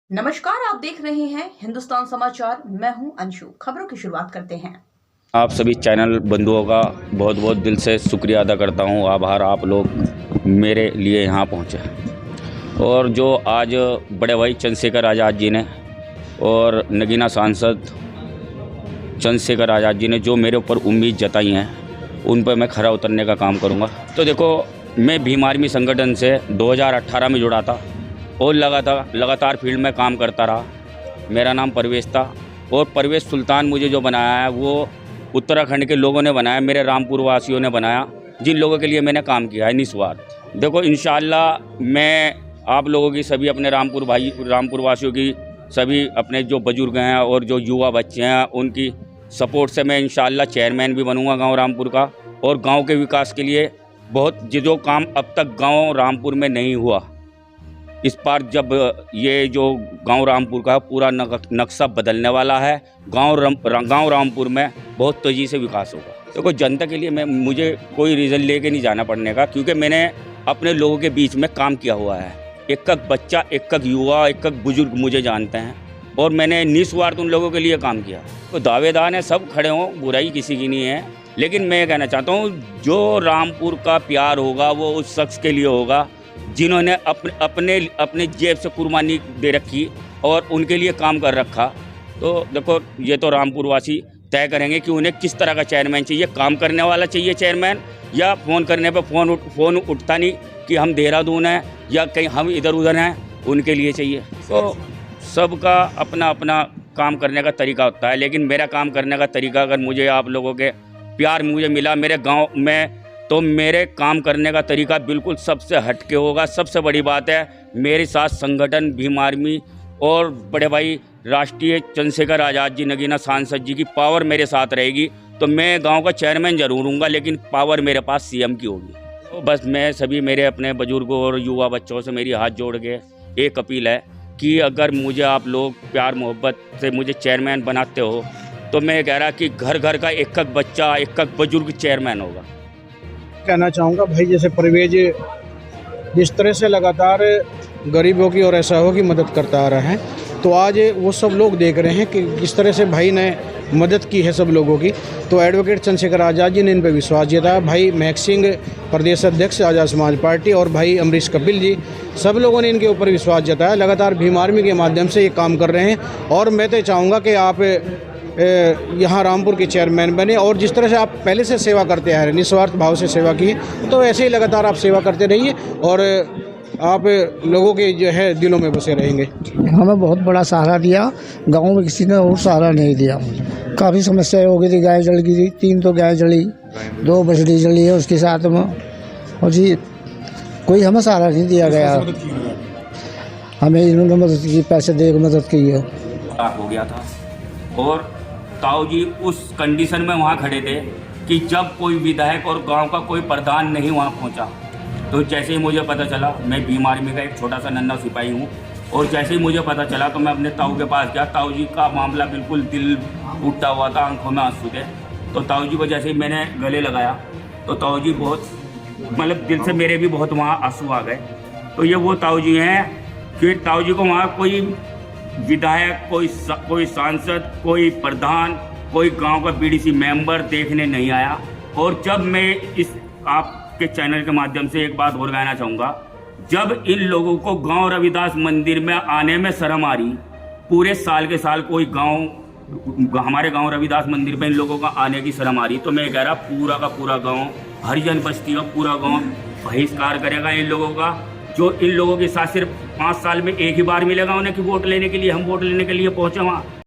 नमस्कार, आप देख रहे हैं हिंदुस्तान समाचार। मैं हूं अंशु। खबरों की शुरुआत करते हैं। आप सभी चैनल बंधुओं का बहुत बहुत दिल से शुक्रिया अदा करता हूं। आभार, आप लोग मेरे लिए यहां पहुंचे। और जो आज बड़े भाई चंद्रशेखर आज़ाद जी ने और नगीना सांसद चंद्रशेखर आज़ाद जी ने जो मेरे ऊपर उम्मीद जताई हैं, उन पर मैं खरा उतरने का काम करूंगा। तो देखो, मैं भीम आर्मी संगठन से 2018 में जुड़ा था और लगातार फील्ड में काम करता रहा। मेरा नाम परवेश था और परवेश सुल्तान मुझे जो बनाया है वो उत्तराखंड के लोगों ने बनाया, मेरे रामपुर वासियों ने बनाया, जिन लोगों के लिए मैंने काम किया है निस्वार्थ। देखो, इंशाअल्लाह मैं आप लोगों की, सभी अपने रामपुर वासियों की, सभी अपने जो बुजुर्ग हैं और जो युवा बच्चे हैं, उनकी सपोर्ट से मैं इंशाअल्लाह चेयरमैन भी बनूंगा गांव रामपुर का। और गांव के विकास के लिए बहुत जो काम अब तक गांव रामपुर में नहीं हुआ, इस बार जब ये जो गांव रामपुर का पूरा नक्शा बदलने वाला है, गांव रामपुर में बहुत तेज़ी से विकास होगा। देखो, जनता के लिए मुझे कोई रीज़न लेके नहीं जाना पड़ने का, क्योंकि मैंने अपने लोगों के बीच में काम किया हुआ है। एक बच्चा, एक युवा, एक बुजुर्ग मुझे जानते हैं और मैंने निस्वार्थ उन लोगों के लिए काम किया। तो दावेदार हैं, सब खड़े हों, बुराई किसी की नहीं है। लेकिन मैं कहना चाहता हूँ, जो रामपुर का प्यार होगा वो उस शख्स के लिए होगा जिन्होंने अपने जेब से कुर्बानी दे रखी और उनके लिए काम कर रखा। तो देखो, ये तो रामपुर वासी तय करेंगे कि उन्हें किस तरह का चेयरमैन चाहिए। काम करने वाला चाहिए चेयरमैन, या फ़ोन करने पर फ़ोन उठता नहीं कि हम देहरादून हैं या कहीं हम इधर उधर हैं, उनके लिए चाहिए। तो सबका अपना अपना काम करने का तरीका होता है, लेकिन मेरा काम करने का तरीका, अगर मुझे आप लोगों के प्यार मुझे मिला मेरे गाँव में, तो मेरे काम करने का तरीका बिल्कुल सबसे हटके होगा। सबसे बड़ी बात है, मेरे साथ संगठन भीम आर्मी और बड़े भाई राष्ट्रीय चंद्रशेखर आज़ाद जी, नगीना सांसद जी की पावर मेरे साथ रहेगी। तो मैं गांव का चेयरमैन जरूर हूँगा, लेकिन पावर मेरे पास सीएम की होगी। तो बस मैं सभी मेरे अपने बुजुर्गों और युवा बच्चों से मेरी हाथ जोड़ के एक अपील है कि अगर मुझे आप लोग प्यार मोहब्बत से मुझे चेयरमैन बनाते हो, तो मैं कह रहा कि घर घर का एक बच्चा, एक बुजुर्ग चेयरमैन होगा। कहना चाहूँगा भाई, जैसे परवेज जिस तरह से लगातार गरीबों की और ऐसा हो की मदद करता आ रहा है, तो आज वो सब लोग देख रहे हैं कि जिस तरह से भाई ने मदद की है सब लोगों की। तो एडवोकेट चंद्रशेखर आज़ाद जी ने इन पर विश्वास जताया। भाई महक सिंह, प्रदेश अध्यक्ष आज़ाद समाज पार्टी, और भाई अमरीश कपिल जी, सब लोगों ने इनके ऊपर विश्वास जताया। लगातार भीम आर्मी के माध्यम से ये काम कर रहे हैं और मैं तो चाहूँगा कि आप यहाँ रामपुर के चेयरमैन बने और जिस तरह से आप पहले से सेवा करते आ रहे हैं, निस्वार्थ भाव से सेवा की, तो ऐसे ही लगातार आप सेवा करते रहिए और आप लोगों के जो है दिलों में बसे रहेंगे। हमें बहुत बड़ा सहारा दिया, गांव में किसी ने और सहारा नहीं दिया। काफ़ी समस्याएं हो गई थी, गाय जल गई थी, 3 तो गाय जली, 2 बछड़ी जली है उसके साथ में, और जी कोई हमें सहारा नहीं दिया गया। हमें इन्होंने मदद की, पैसे दे के मदद की है। हो गया था और ताऊ जी उस कंडीशन में वहाँ खड़े थे कि जब कोई विधायक और गांव का कोई प्रधान नहीं वहाँ पहुँचा, तो जैसे ही मुझे पता चला, मैं भीम आर्मी का एक छोटा सा नन्हा सिपाही हूँ, और जैसे ही मुझे पता चला तो मैं अपने ताऊ के पास गया। ताऊ जी का मामला बिल्कुल दिल टूटा हुआ था, आंखों में आंसू थे। तो ताऊ जी को जैसे ही मैंने गले लगाया तो ताऊ जी बहुत, मतलब दिल से मेरे भी बहुत वहाँ आंसू आ गए। तो ये वो ताऊ जी हैं। फिर ताऊ जी को वहाँ कोई विधायक, कोई सांसद, कोई प्रधान, कोई गांव का बीडीसी मेंबर देखने नहीं आया। और जब मैं इस आपके चैनल के माध्यम से एक बात और कहना चाहूँगा, जब इन लोगों को गांव रविदास मंदिर में आने में शर्म आ रही, पूरे साल के साल कोई हमारे गांव रविदास मंदिर में इन लोगों का आने की शर्म आ रही, तो मैं कह रहा पूरा का पूरा गाँव, हरिजन बस्ती का पूरा गाँव बहिष्कार करेगा इन लोगों का। जो इन लोगों के साथ सिर्फ 5 साल में एक ही बार मिलेगा उन्हें कि वोट लेने के लिए, हम वोट लेने के लिए पहुंचे वहाँ।